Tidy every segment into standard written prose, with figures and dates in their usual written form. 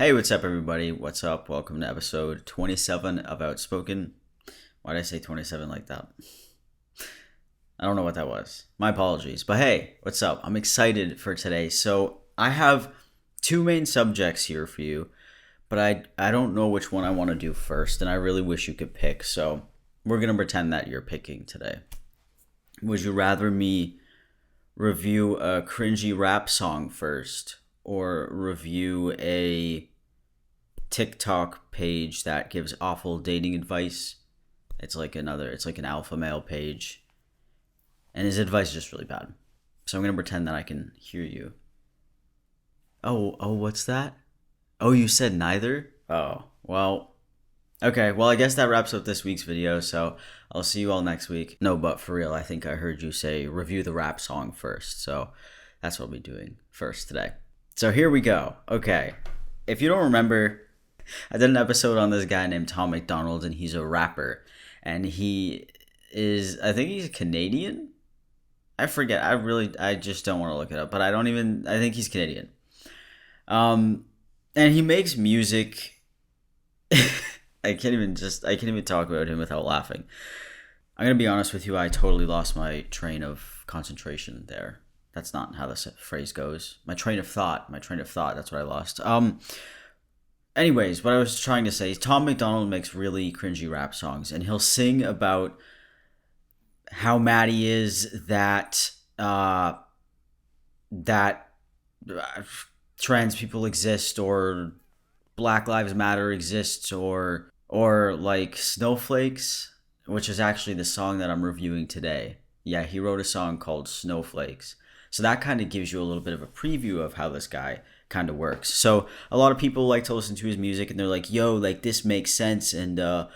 Hey, what's up, everybody? What's up? Welcome to episode 27 of Outspoken. Why did I say 27 like that? I don't know what that was. My apologies. But hey, what's up? I'm excited for today. So I have two main subjects here for you, but I don't know which one I want to do first, and I really wish you could pick. So we're going to pretend that you're picking today. Would you rather me review a cringy rap song first, or review a TikTok page that gives awful dating advice? It's like an alpha male page, and his advice is just really bad. So I'm gonna pretend that I can hear you. Oh, what's that? Oh, you said neither? Oh, well, okay. Well, I guess that wraps up this week's video, so I'll see you all next week. No, but for real, I think I heard you say review the rap song first, so that's what I'll be doing first today. So here we go. Okay, if you don't remember, I did an episode on this guy named MacDonald, and he's a rapper, and I think he's Canadian. I forget. I just don't want to look it up, but I think he's Canadian. And he makes music. I can't even talk about him without laughing. I'm gonna be honest with you. I totally lost my train of concentration there. That's not how this phrase goes. My train of thought. That's what I lost. Anyways, what I was trying to say is MacDonald makes really cringy rap songs, and he'll sing about how mad he is that trans people exist, or Black Lives Matter exists, or like Snowflakes, which is actually the song that I'm reviewing today. Yeah, he wrote a song called Snowflakes. So that kind of gives you a little bit of a preview of how this guy kind of works. So a lot of people like to listen to his music, and they're like, yo, like, this makes sense, and I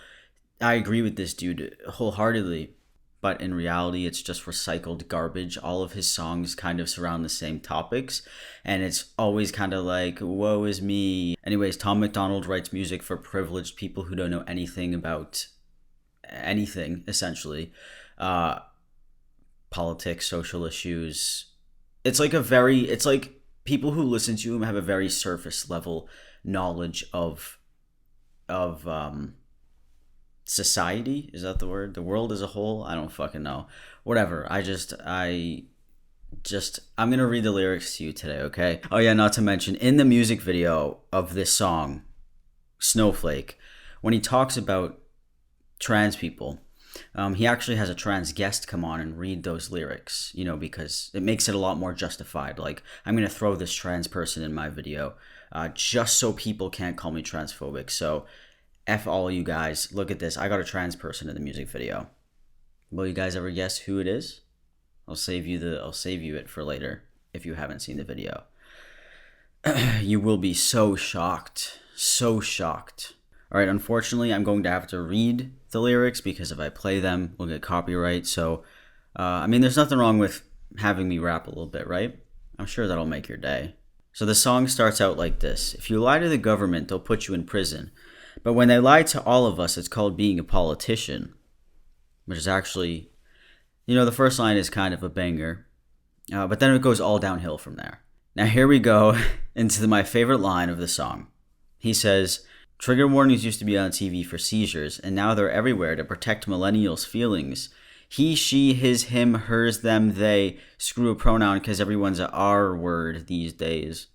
agree with this dude wholeheartedly. But in reality, it's just recycled garbage. All of his songs kind of surround the same topics, and it's always kind of like, woe is me. Anyways, MacDonald writes music for privileged people who don't know anything about anything, essentially. Politics, social issues. It's like people who listen to him have a very surface level knowledge of society. Is that the word? The world as a whole? I don't fucking know. Whatever. I'm gonna read the lyrics to you today, okay? Oh yeah, not to mention, in the music video of this song, Snowflake, when he talks about trans people, he actually has a trans guest come on and read those lyrics, because it makes it a lot more justified. Like, I'm going to throw this trans person in my video just so people can't call me transphobic. So F all you guys. Look at this. I got a trans person in the music video. Will you guys ever guess who it is? I'll save you it for later if you haven't seen the video. You will be so shocked. So shocked. All right, unfortunately, I'm going to have to read the lyrics, because if I play them, we'll get copyright. So, there's nothing wrong with having me rap a little bit, right? I'm sure that'll make your day. So the song starts out like this. If you lie to the government, they'll put you in prison. But when they lie to all of us, it's called being a politician. Which is actually, the first line is kind of a banger. But then it goes all downhill from there. Now here we go into my favorite line of the song. He says, trigger warnings used to be on TV for seizures, and now they're everywhere to protect millennials' feelings. He, she, his, him, hers, them, they. Screw a pronoun, because everyone's a R word these days.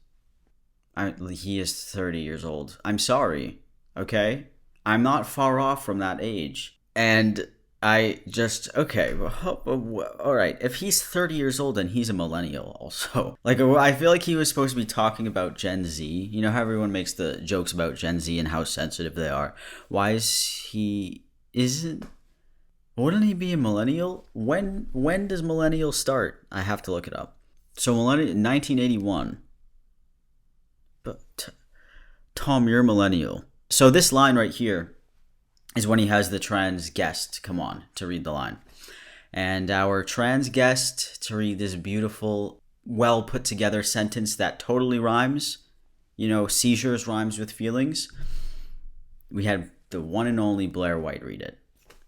He is 30 years old. I'm sorry, okay? I'm not far off from that age. And okay, all right. If he's 30 years old, then he's a millennial also. Like, I feel like he was supposed to be talking about Gen Z. You know how everyone makes the jokes about Gen Z and how sensitive they are? Wouldn't he be a millennial? When does millennial start? I have to look it up. So 1981. But Tom, you're a millennial. So this line right here is when he has the trans guest come on to read the line. And our trans guest to read this beautiful, well put together sentence that totally rhymes. Seizures rhymes with feelings. We had the one and only Blair White read it,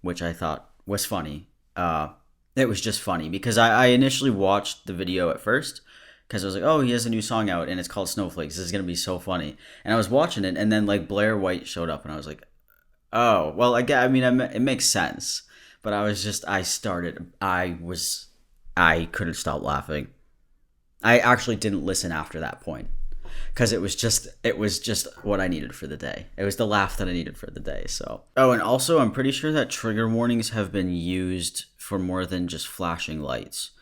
which I thought was funny. It was just funny because I initially watched the video at first because I was like, oh, he has a new song out and it's called Snowflakes. This is gonna be so funny. And I was watching it, and then like Blair White showed up, and I was like, oh, well, I mean, it makes sense. But I couldn't stop laughing. I actually didn't listen after that point because it was just what I needed for the day. It was the laugh that I needed for the day. So, oh, and also I'm pretty sure that trigger warnings have been used for more than just flashing lights.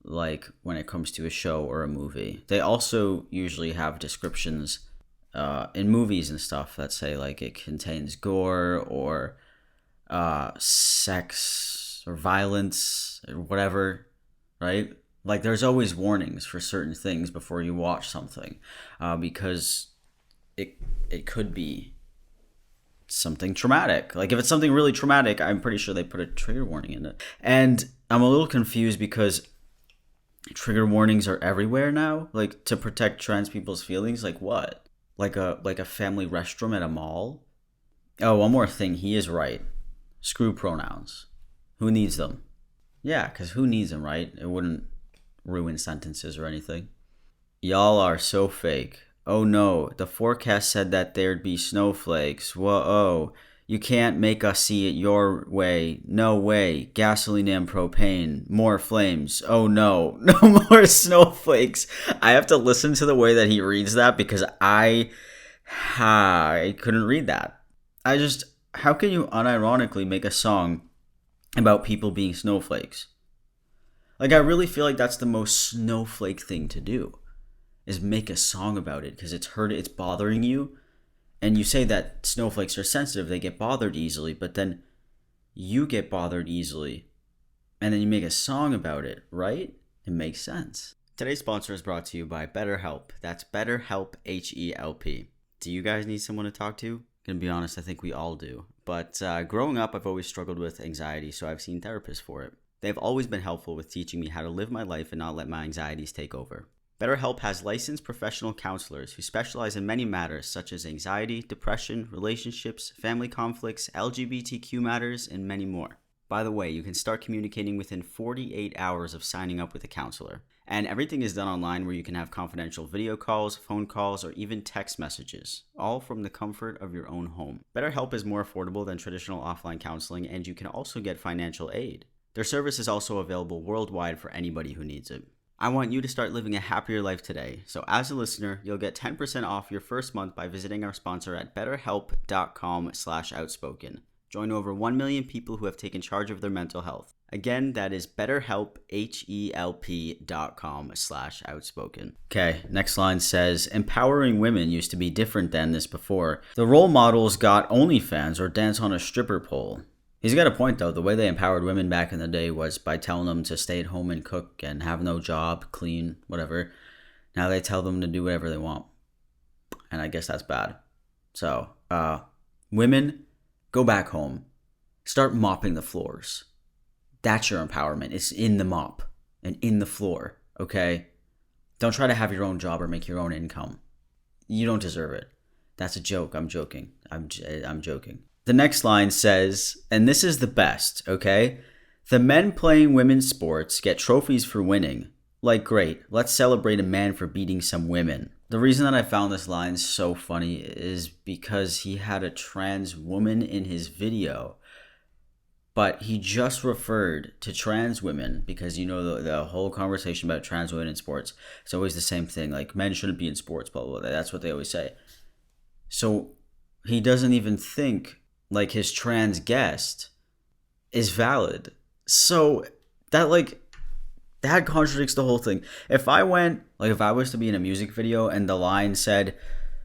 Like when it comes to a show or a movie, they also usually have descriptions in movies and stuff that say like it contains gore or sex or violence or whatever, right? Like there's always warnings for certain things before you watch something, because it could be something traumatic. Like if it's something really traumatic, I'm pretty sure they put a trigger warning in it. And I'm a little confused because trigger warnings are everywhere now, like to protect trans people's feelings. Like what? Like a family restroom at a mall? Oh, one more thing. He is right. Screw pronouns. Who needs them? Yeah, because who needs them, right? It wouldn't ruin sentences or anything. Y'all are so fake. Oh no, the forecast said that there'd be snowflakes. Whoa, you can't make us see it your way. No way. Gasoline and propane. More flames. Oh no, no more snowflakes. I have to listen to the way that he reads that because I couldn't read that. How can you unironically make a song about people being snowflakes? Like, I really feel like that's the most snowflake thing to do, is make a song about it because it's bothering you. And you say that snowflakes are sensitive, they get bothered easily, but then you get bothered easily. And then you make a song about it, right? It makes sense. Today's sponsor is brought to you by BetterHelp. That's BetterHelp, H-E-L-P. Do you guys need someone to talk to? Gonna be honest, I think we all do. But growing up, I've always struggled with anxiety, so I've seen therapists for it. They've always been helpful with teaching me how to live my life and not let my anxieties take over. BetterHelp has licensed professional counselors who specialize in many matters such as anxiety, depression, relationships, family conflicts, LGBTQ matters, and many more. By the way, you can start communicating within 48 hours of signing up with a counselor. And everything is done online where you can have confidential video calls, phone calls, or even text messages, all from the comfort of your own home. BetterHelp is more affordable than traditional offline counseling, and you can also get financial aid. Their service is also available worldwide for anybody who needs it. I want you to start living a happier life today. So as a listener, you'll get 10% off your first month by visiting our sponsor at betterhelp.com/outspoken. Join over 1 million people who have taken charge of their mental health. Again, that is betterhelp, HELP.com/outspoken. Okay, next line says, empowering women used to be different than this before. The role models got OnlyFans or dance on a stripper pole. He's got a point, though. The way they empowered women back in the day was by telling them to stay at home and cook and have no job, clean, whatever. Now they tell them to do whatever they want. And I guess that's bad. So, women, go back home. Start mopping the floors. That's your empowerment. It's in the mop and in the floor, okay? Don't try to have your own job or make your own income. You don't deserve it. That's a joke. I'm joking. I'm joking. The next line says, and this is the best, okay? The men playing women's sports get trophies for winning. Like, great, let's celebrate a man for beating some women. The reason that I found this line so funny is because he had a trans woman in his video, but he just referred to trans women because, you know, the whole conversation about trans women in sports, it's always the same thing, like men shouldn't be in sports, blah, blah, blah. That's what they always say. So he doesn't even think like his trans guest is valid. So that contradicts the whole thing. If I was to be in a music video and the line said,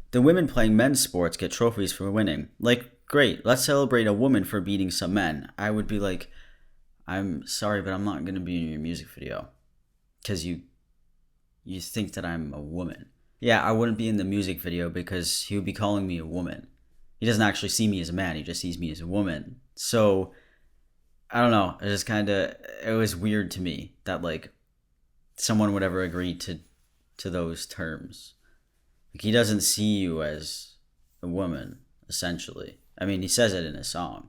the women playing men's sports get trophies for winning, like, great, let's celebrate a woman for beating some men, I would be like, I'm sorry, but I'm not going to be in your music video because you think that I'm a woman. Yeah, I wouldn't be in the music video because he would be calling me a woman. He doesn't actually see me as a man. He just sees me as a woman. So, I don't know. It was weird to me that, like, someone would ever agree to those terms. Like, he doesn't see you as a woman, essentially. I mean, he says it in his song.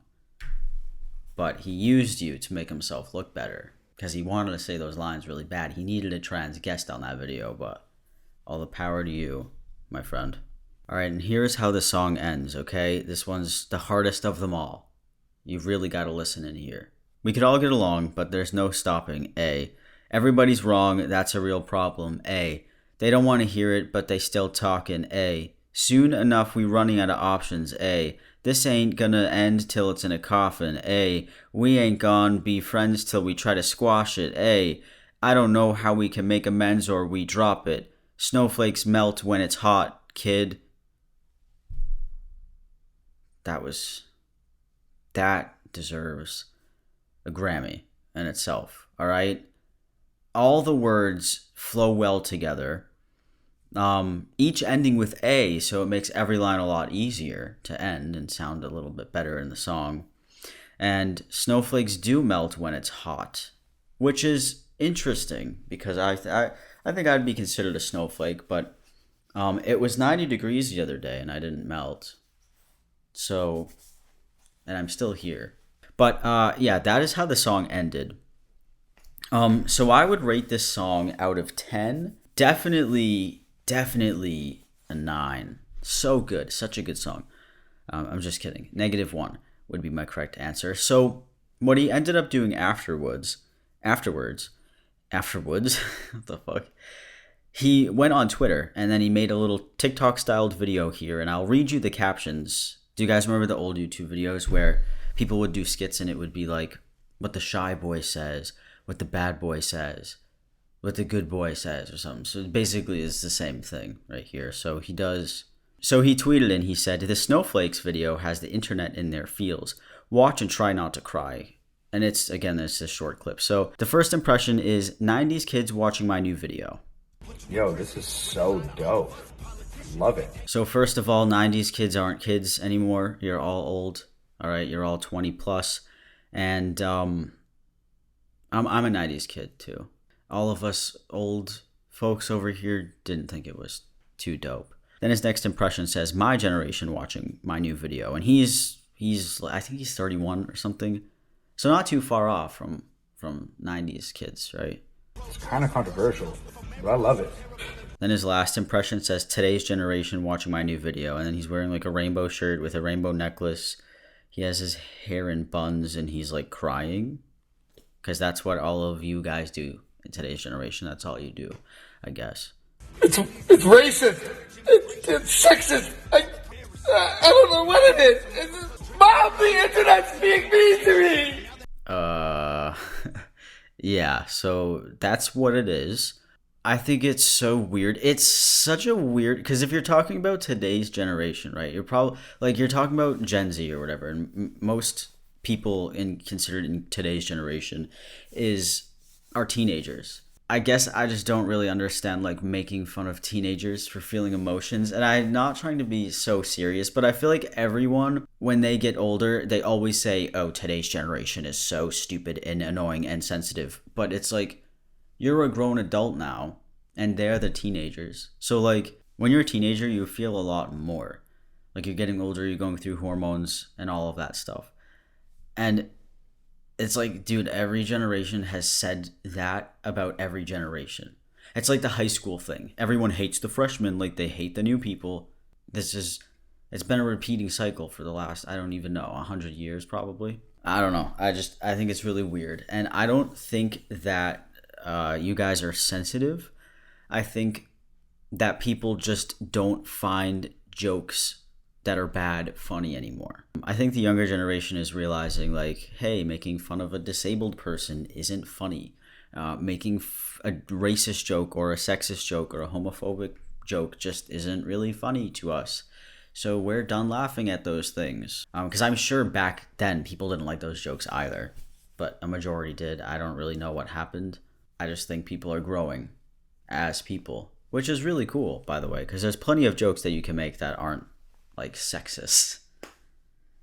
But he used you to make himself look better. because he wanted to say those lines really bad. He needed a trans guest on that video, but all the power to you, my friend. All right, and here's how the song ends, okay? This one's the hardest of them all. You've really got to listen in here. We could all get along, but there's no stopping. A, everybody's wrong. That's a real problem. A, they don't want to hear it, but they still talking. A, soon enough we running out of options. A, this ain't gonna end till it's in a coffin. A, we ain't gonna be friends till we try to squash it. A, I don't know how we can make amends or we drop it. Snowflakes melt when it's hot, kid. That deserves a Grammy in itself, all right? All the words flow well together. Each ending with A, so it makes every line a lot easier to end and sound a little bit better in the song. And snowflakes do melt when it's hot, which is interesting because I think I'd be considered a snowflake, but it was 90 degrees the other day and I didn't melt. So, and I'm still here. But yeah, that is how the song ended. So I would rate this song out of 10. Definitely a 9. So good. Such a good song. I'm just kidding. -1 would be my correct answer. So what he ended up doing afterwards, what the fuck? He went on Twitter and then he made a little TikTok styled video here, and I'll read you the captions. Do you guys remember the old YouTube videos where people would do skits and it would be like what the shy boy says, what the bad boy says, what the good boy says or something? So basically it's the same thing right here. So he tweeted and he said, the Snowflakes video has the internet in their feels. Watch and try not to cry. And it's a short clip. So the first impression is 90s kids watching my new video. Yo, this is so dope. Love it. So first of all, 90s kids aren't kids anymore. You're all old. All right, you're all 20 plus. And I'm a 90s kid too. All of us old folks over here didn't think it was too dope. Then his next impression says, my generation watching my new video. And he's I think he's 31 or something. So not too far off from 90s kids, right? It's kind of controversial, but I love it. Then his last impression says, today's generation watching my new video. And then he's wearing like a rainbow shirt with a rainbow necklace. He has his hair in buns and he's like crying. Because that's what all of you guys do in today's generation. That's all you do, I guess. It's racist. It's sexist. I don't know what it is. Mom, the internet's being mean to me. Yeah, so that's what it is. I think it's so weird. It's such a weird, because if you're talking about today's generation, right, you're probably like you're talking about Gen Z or whatever, and most people considered in today's generation are teenagers. I guess I just don't really understand like making fun of teenagers for feeling emotions, and I'm not trying to be so serious, but I feel like everyone, when they get older, they always say, oh, today's generation is so stupid and annoying and sensitive. But it's like, you're a grown adult now and they're the teenagers. So like when you're a teenager, you feel a lot more. Like you're getting older, you're going through hormones and all of that stuff. And it's like, dude, every generation has said that about every generation. It's like the high school thing. Everyone hates the freshmen like they hate the new people. It's been a repeating cycle for the last, I don't even know, 100 years probably. I don't know. I think it's really weird. And I don't think that you guys are sensitive. I think that people just don't find jokes that are bad funny anymore. I think the younger generation is realizing like, hey, making fun of a disabled person isn't funny. Making a racist joke or a sexist joke or a homophobic joke just isn't really funny to us. So we're done laughing at those things. Because I'm sure back then people didn't like those jokes either, but a majority did. I don't really know what happened. I just think people are growing as people, which is really cool, by the way, because there's plenty of jokes that you can make that aren't like sexist.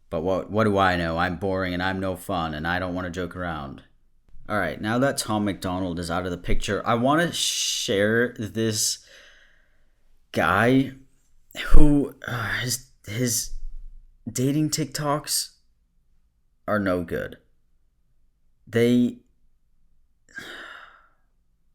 But what do I know? I'm boring and I'm no fun and I don't want to joke around. All right, now that Tom MacDonald is out of the picture, I want to share this guy who his dating TikToks are no good.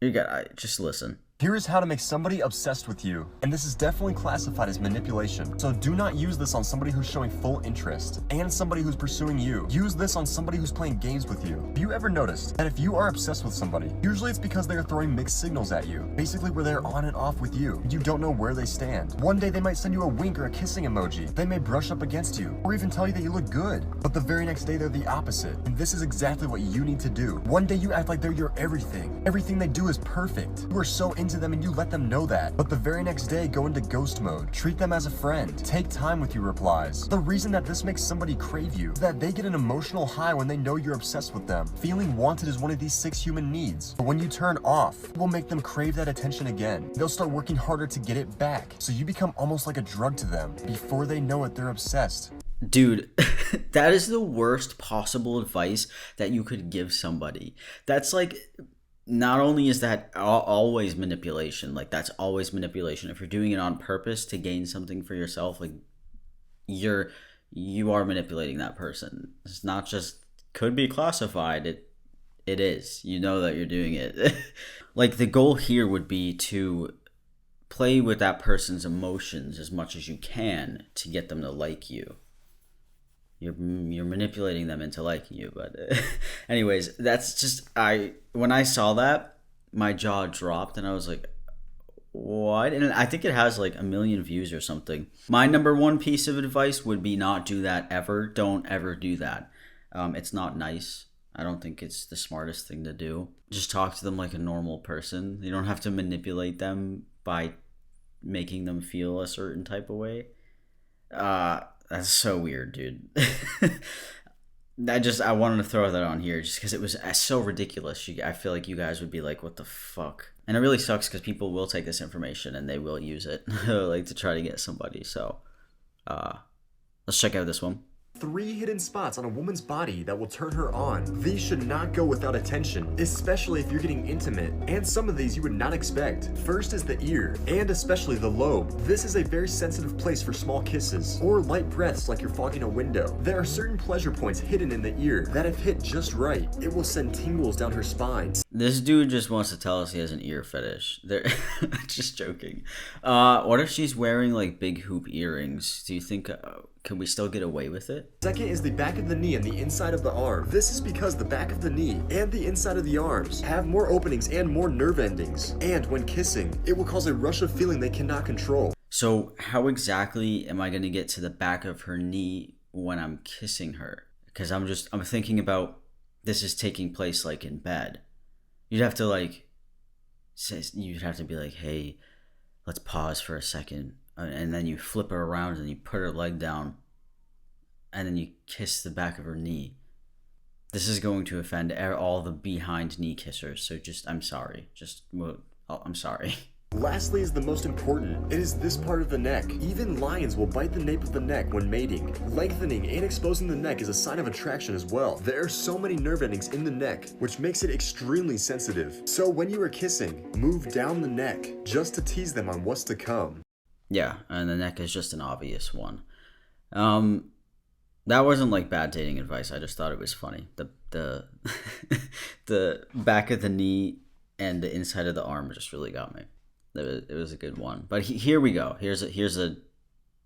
You got just listen. Here is how to make somebody obsessed with you, and this is definitely classified as manipulation. So do not use this on somebody who's showing full interest and somebody who's pursuing you. Use this on somebody who's playing games with you. Have you ever noticed that if you are obsessed with somebody, usually it's because they are throwing mixed signals at you, basically where they're on and off with you, and you don't know where they stand. One day they might send you a wink or a kissing emoji. They may brush up against you, or even tell you that you look good, but the very next day they're the opposite, and this is exactly what you need to do. One day you act like they're your everything. Everything they do is perfect. You are so into them and you let them know that, but the very next day go into ghost mode. Treat them as a friend. Take time with your replies. The reason that this makes somebody crave you is that they get an emotional high when they know you're obsessed with them. Feeling wanted is one of these 6 human needs, but when you turn off, it will make them crave that attention again. They'll start working harder to get it back, so you become almost like a drug to them. Before they know it, they're obsessed. Dude, that is the worst possible advice that you could give somebody. That's like, not only is that always manipulation, like that's always manipulation. If you're doing it on purpose to gain something for yourself, like you are manipulating that person. It's not just could be classified. It is. You know that you're doing it. Like the goal here would be to play with that person's emotions as much as you can to get them to like you. You're manipulating them into liking you, but anyways, that's just when I saw that, my jaw dropped and I was like, what? And I think it has like 1 million views or something. My number one piece of advice would be not do that ever. Don't ever do that. It's not nice. I don't think it's the smartest thing to do. Just talk to them like a normal person. You don't have to manipulate them by making them feel a certain type of way. That's so weird, dude. I wanted to throw that on here just because it was so ridiculous. I feel like you guys would be like, what the fuck? And it really sucks because people will take this information and they will use it like to try to get somebody. So let's check out this one. 3 hidden spots on a woman's body that will turn her on. These should not go without attention, especially if you're getting intimate, and some of these you would not expect. First is the ear, and especially the lobe. This is a very sensitive place for small kisses, or light breaths like you're fogging a window. There are certain pleasure points hidden in the ear that if hit just right, it will send tingles down her spine. This dude just wants to tell us he has an ear fetish. They're just joking. What if she's wearing like big hoop earrings? Do you think... can we still get away with it? Second is the back of the knee and the inside of the arm. This is because the back of the knee and the inside of the arms have more openings and more nerve endings. And when kissing, it will cause a rush of feeling they cannot control. So how exactly am I going to get to the back of her knee when I'm kissing her? Because I'm thinking about this is taking place like in bed. You'd have to be like, hey, let's pause for a second. And then you flip her around and you put her leg down and then you kiss the back of her knee. This is going to offend all the behind knee kissers. So I'm sorry. I'm sorry. Lastly is the most important. It is this part of the neck. Even lions will bite the nape of the neck when mating. Lengthening and exposing the neck is a sign of attraction as well. There are so many nerve endings in the neck, which makes it extremely sensitive. So when you are kissing, move down the neck just to tease them on what's to come. Yeah, and the neck is just an obvious one. That wasn't like bad dating advice. I just thought it was funny. The the back of the knee and the inside of the arm just really got me. It was a good one. But here we go. Here's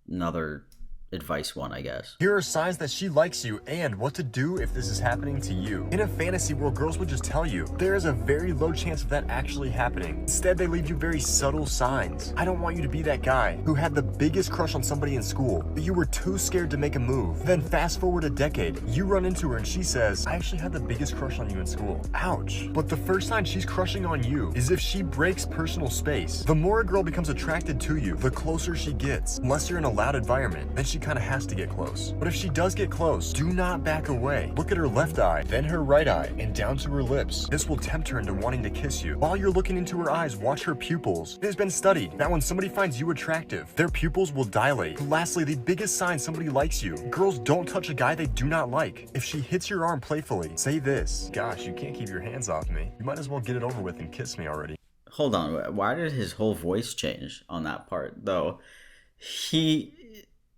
another advice one, I guess. Here are signs that she likes you and what to do if this is happening to you. In a fantasy world, girls would just tell you. There is a very low chance of that actually happening. Instead, they leave you very subtle signs. I don't want you to be that guy who had the biggest crush on somebody in school, but you were too scared to make a move. Then fast forward a decade, you run into her and she says, I actually had the biggest crush on you in school. Ouch. But the first sign she's crushing on you is if she breaks personal space. The more a girl becomes attracted to you, the closer she gets. Unless you're in a loud environment, then she kind of has to get close. But if she does get close, do not back away. Look at her left eye, then her right eye, and down to her lips. This will tempt her into wanting to kiss you. While you're looking into her eyes, watch her pupils. It has been studied that when somebody finds you attractive, their pupils will dilate. Lastly, the biggest sign somebody likes you. Girls don't touch a guy they do not like. If she hits your arm playfully, say this. Gosh, you can't keep your hands off me. You might as well get it over with and kiss me already. Hold on, why did his whole voice change on that part, though?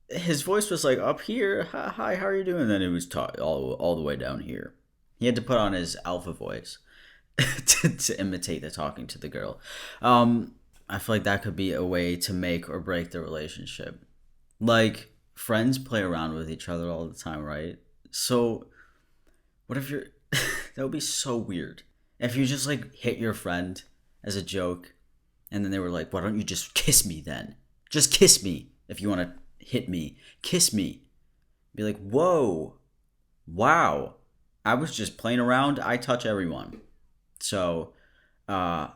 His voice was like up here, hi, how are you doing? And then it was all the way down here. He had to put on his alpha voice to imitate the talking to the girl. I feel like that could be a way to make or break the relationship. Like, friends play around with each other all the time, right? So what if you're that would be so weird if you just like hit your friend as a joke, and then they were like, why don't you just kiss me then? Just kiss me. If you want to hit me, kiss me. Be like, whoa, wow, I was just playing around. I touch everyone. So now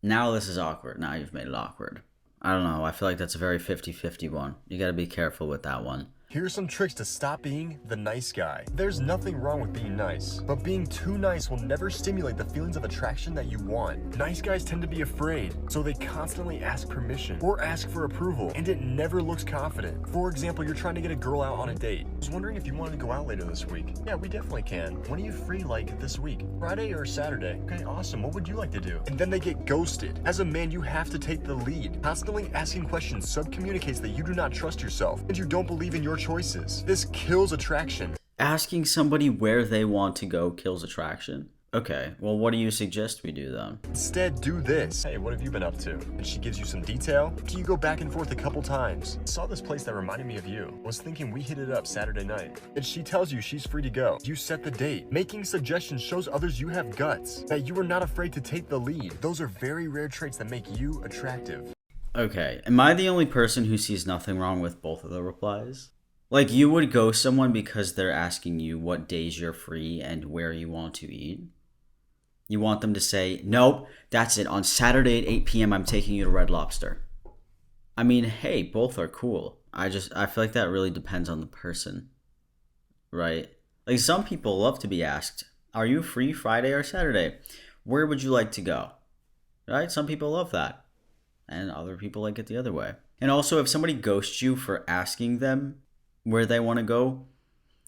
this is awkward. Now you've made it awkward. I don't know. I feel like that's a very 50-50 one. You got to be careful with that one. Here are some tricks to stop being the nice guy. There's nothing wrong with being nice, but being too nice will never stimulate the feelings of attraction that you want. Nice guys tend to be afraid, so they constantly ask permission or ask for approval, and it never looks confident. For example, you're trying to get a girl out on a date. I was wondering if you wanted to go out later this week. Yeah, we definitely can. When are you free, like, this week? Friday or Saturday? Okay, awesome. What would you like to do? And then they get ghosted. As a man, you have to take the lead. Constantly asking questions subcommunicates that you do not trust yourself, and you don't believe in your choices. This kills attraction. Asking somebody where they want to go kills attraction? Okay, well, what do you suggest we do then? Instead, do this. Hey, what have you been up to? And she gives you some detail. Do you go back and forth a couple times? Saw this place that reminded me of you. Was thinking we hit it up Saturday night. And she tells you she's free to go. You set the date. Making suggestions shows others you have guts, that you are not afraid to take the lead. Those are very rare traits that make you attractive. Okay, am I the only person who sees nothing wrong with both of the replies? Like, you would ghost someone because they're asking you what days you're free and where you want to eat? You want them to say, nope, that's it. On Saturday at 8 p.m., I'm taking you to Red Lobster. I mean, hey, both are cool. I feel like that really depends on the person, right? Like, some people love to be asked, are you free Friday or Saturday? Where would you like to go? Right? Some people love that. And other people like it the other way. And also, if somebody ghosts you for asking them where they want to go,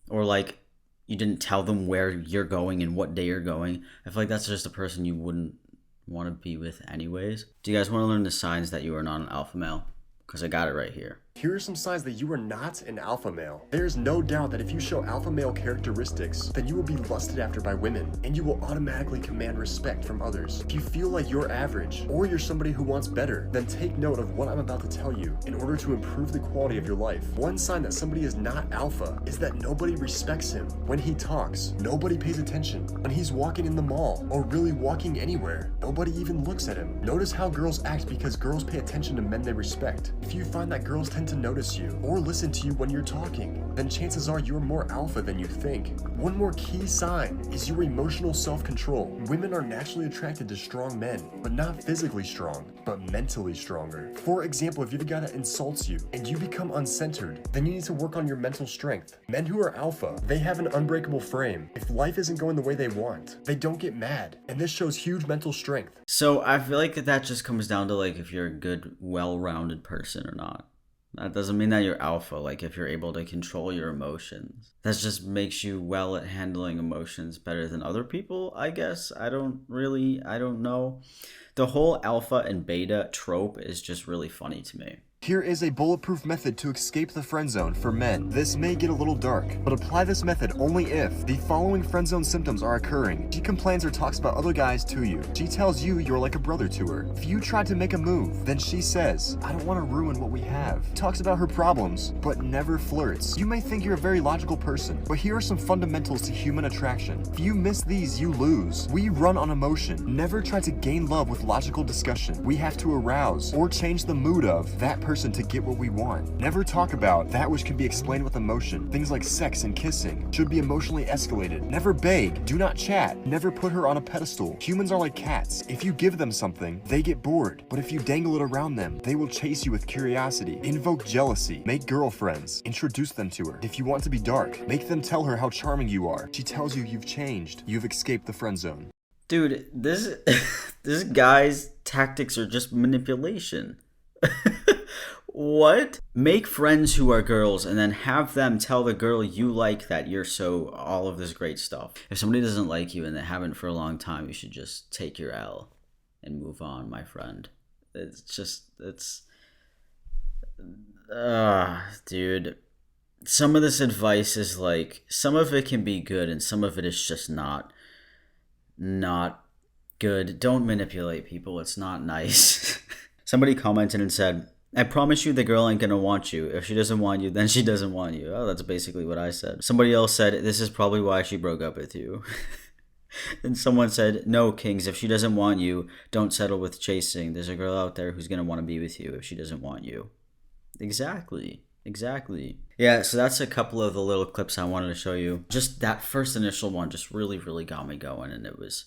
or like you didn't tell them where you're going and what day you're going, I feel like that's just a person you wouldn't want to be with anyways. Do you guys want to learn the signs that you are not an alpha male? Because I got it right here. Here are some signs that you are not an alpha male. There is no doubt that if you show alpha male characteristics, then you will be lusted after by women, and you will automatically command respect from others. If you feel like you're average, or you're somebody who wants better, then take note of what I'm about to tell you in order to improve the quality of your life. One sign that somebody is not alpha is that nobody respects him. When he talks, nobody pays attention. When he's walking in the mall, or really walking anywhere, nobody even looks at him. Notice how girls act because girls pay attention to men they respect. If you find that girls tend to notice you or listen to you when you're talking, then chances are you're more alpha than you think. One more key sign is your emotional self-control. Women are naturally attracted to strong men, but not physically strong, but mentally stronger. For example, if you're the guy that insults you and you become uncentered, then you need to work on your mental strength. Men who are alpha, they have an unbreakable frame. If life isn't going the way they want, they don't get mad, and this shows huge mental strength. So I feel like that just comes down to like if you're a good, well-rounded person or not. That doesn't mean that you're alpha, like if you're able to control your emotions. That just makes you well at handling emotions better than other people, I guess. I don't know. The whole alpha and beta trope is just really funny to me. Here is a bulletproof method to escape the friend zone for men. This may get a little dark, but apply this method only if the following friend zone symptoms are occurring. She complains or talks about other guys to you. She tells you you're like a brother to her. If you try to make a move, then she says, I don't want to ruin what we have. Talks about her problems, but never flirts. You may think you're a very logical person, but here are some fundamentals to human attraction. If you miss these, you lose. We run on emotion. Never try to gain love with logical discussion. We have to arouse or change the mood of that person to get what we want. Never talk about that which can be explained with emotion. Things like sex and kissing should be emotionally escalated. Never beg. Do not chat. Never put her on a pedestal. Humans are like cats. If you give them something, they get bored. But if you dangle it around them, they will chase you with curiosity. Invoke jealousy. Make girlfriends. Introduce them to her. If you want to be dark, make them tell her how charming you are. She tells you you've changed. You've escaped the friend zone. Dude, this guy's tactics are just manipulation. What? Make friends who are girls and then have them tell the girl you like that you're so all of this great stuff. If somebody doesn't like you and they haven't for a long time, you should just take your L and move on, my friend. Dude. Some of this advice is like, some of it can be good and some of it is just not Good. Don't manipulate people. It's not nice. Somebody commented and said, I promise you the girl ain't gonna want you. If she doesn't want you, then she doesn't want you. Oh, that's basically what I said. Somebody else said, this is probably why she broke up with you. And someone said, no, Kings, if she doesn't want you, don't settle with chasing. There's a girl out there who's gonna want to be with you if she doesn't want you. Exactly. Yeah, so that's a couple of the little clips I wanted to show you. Just that first initial one just really got me going, and it was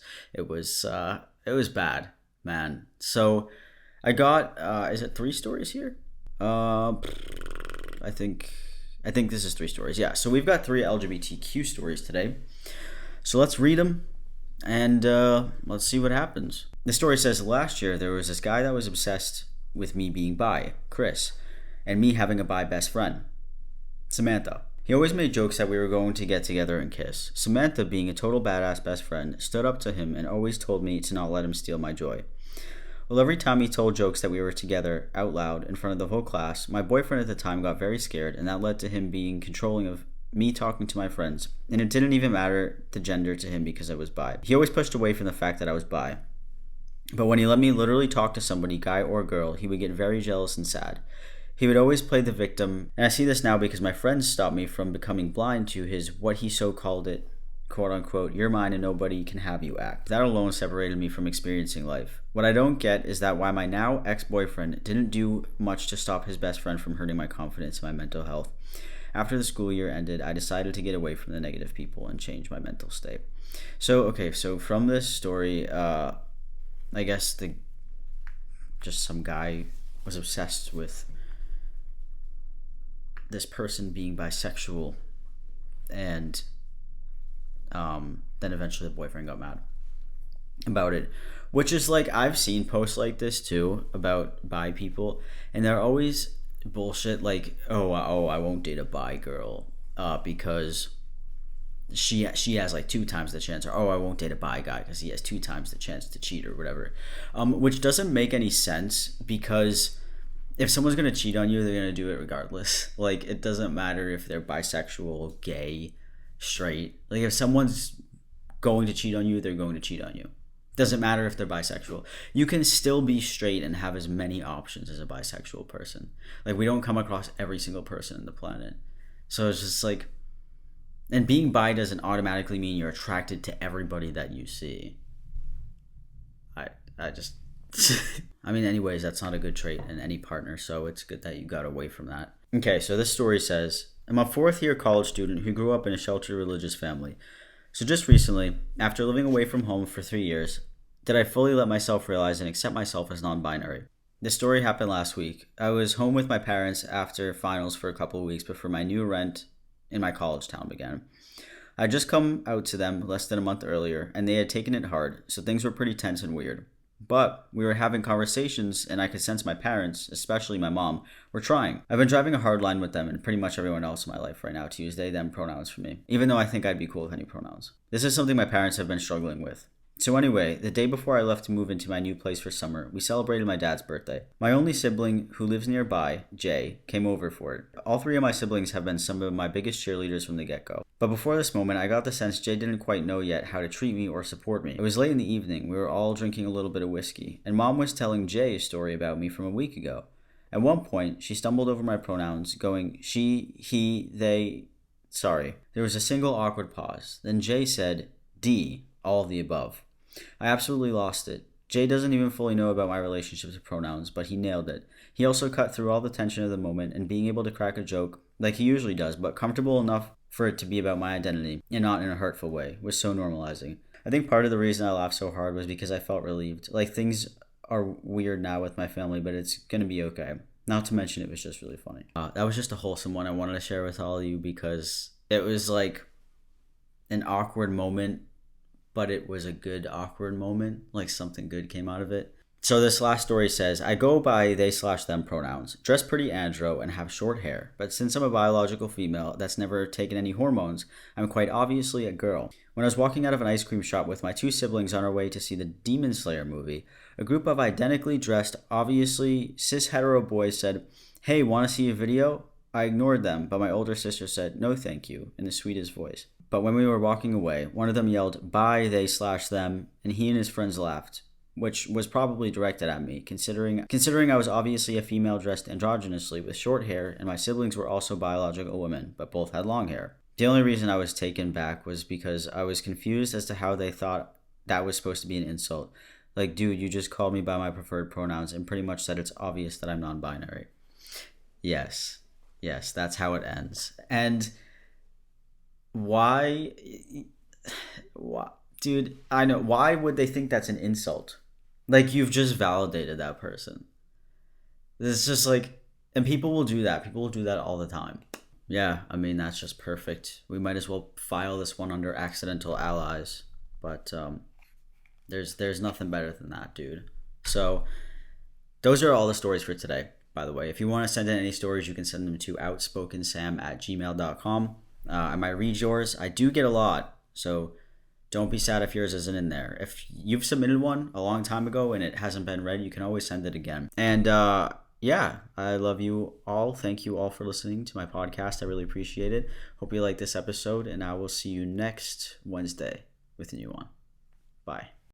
bad, man. So I got is it 3 stories here? I think this is 3 stories. Yeah, so we've got 3 LGBTQ stories today. So let's read them and let's see what happens. The story says, last year there was this guy that was obsessed with me being bi, Chris, and me having a bi best friend, Samantha. He always made jokes that we were going to get together and kiss. Samantha, being a total badass best friend, stood up to him and always told me to not let him steal my joy. Well, every time he told jokes that we were together out loud in front of the whole class, my boyfriend at the time got very scared, and that led to him being controlling of me talking to my friends. And it didn't even matter the gender to him because I was bi. He always pushed away from the fact that I was bi. But when he let me literally talk to somebody, guy or girl, he would get very jealous and sad. He would always play the victim, and I see this now because my friends stopped me from becoming blind to his, what he so called it, quote unquote, you're mine and nobody can have you act. That alone separated me from experiencing life. What I don't get is that why my now ex-boyfriend didn't do much to stop his best friend from hurting my confidence and my mental health. After the school year ended, I decided to get away from the negative people and change my mental state. So from this story, I guess just some guy was obsessed with this person being bisexual, and then eventually the boyfriend got mad about it, which is like, I've seen posts like this too about bi people, and they're always bullshit, like, oh, I won't date a bi girl because she has like 2 times the chance, or oh, I won't date a bi guy because he has 2 times the chance to cheat, or whatever, which doesn't make any sense, because if someone's going to cheat on you, they're going to do it regardless. Like, it doesn't matter if they're bisexual, gay, straight. Like, if someone's going to cheat on you, they're going to cheat on you. Doesn't matter if they're bisexual. You can still be straight and have as many options as a bisexual person. Like, we don't come across every single person on the planet. So it's just like, and being bi doesn't automatically mean you're attracted to everybody that you see. I just... I mean, anyways, that's not a good trait in any partner, so it's good that you got away from that. Okay, so this story says, I'm a 4th-year college student who grew up in a sheltered religious family. So just recently, after living away from home for 3 years, did I fully let myself realize and accept myself as non-binary. This story happened last week. I was home with my parents after finals for a couple of weeks before my new rent in my college town began. I had just come out to them less than a month earlier, and they had taken it hard, so things were pretty tense and weird. But we were having conversations, and I could sense my parents, especially my mom, were trying. I've been driving a hard line with them and pretty much everyone else in my life right now to use they, them pronouns for me, even though I think I'd be cool with any pronouns. This is something my parents have been struggling with. So anyway, the day before I left to move into my new place for summer, we celebrated my dad's birthday. My only sibling, who lives nearby, Jay, came over for it. All 3 of my siblings have been some of my biggest cheerleaders from the get-go. But before this moment, I got the sense Jay didn't quite know yet how to treat me or support me. It was late in the evening, we were all drinking a little bit of whiskey, and Mom was telling Jay a story about me from a week ago. At one point, she stumbled over my pronouns, going she, he, they... Sorry. There was a single awkward pause. Then Jay said, D, all of the above. I absolutely lost it. Jay doesn't even fully know about my relationships with pronouns, but he nailed it. He also cut through all the tension of the moment and being able to crack a joke, like he usually does, but comfortable enough for it to be about my identity, and not in a hurtful way, was so normalizing. I think part of the reason I laughed so hard was because I felt relieved. Like, things are weird now with my family, but it's gonna be okay. Not to mention, it was just really funny. That was just a wholesome one I wanted to share with all of you, because it was like an awkward moment, but it was a good awkward moment, like something good came out of it. So this last story says, I go by they/them pronouns, dress pretty andro, and have short hair. But since I'm a biological female that's never taken any hormones, I'm quite obviously a girl. When I was walking out of an ice cream shop with my 2 siblings on our way to see the Demon Slayer movie, a group of identically dressed, obviously cis-hetero boys said, hey, want to see a video? I ignored them, but my older sister said, "No, thank you," in the sweetest voice. But when we were walking away, one of them yelled, "Bye, they/them," and he and his friends laughed, which was probably directed at me, considering I was obviously a female dressed androgynously with short hair, and my siblings were also biological women, but both had long hair. The only reason I was taken back was because I was confused as to how they thought that was supposed to be an insult. Like, dude, you just called me by my preferred pronouns and pretty much said it's obvious that I'm non-binary. Yes, that's how it ends. And why, dude, I know, why would they think that's an insult? Like, you've just validated that person. It's just like, and people will do that. People will do that all the time. Yeah, I mean, that's just perfect. We might as well file this one under accidental allies. But there's nothing better than that, dude. So those are all the stories for today, by the way. If you want to send in any stories, you can send them to outspokensam@gmail.com. I might read yours. I do get a lot, so don't be sad if yours isn't in there. If you've submitted one a long time ago and it hasn't been read, you can always send it again. And yeah, I love you all. Thank you all for listening to my podcast. I really appreciate it. Hope you like this episode, and I will see you next Wednesday with a new one. Bye.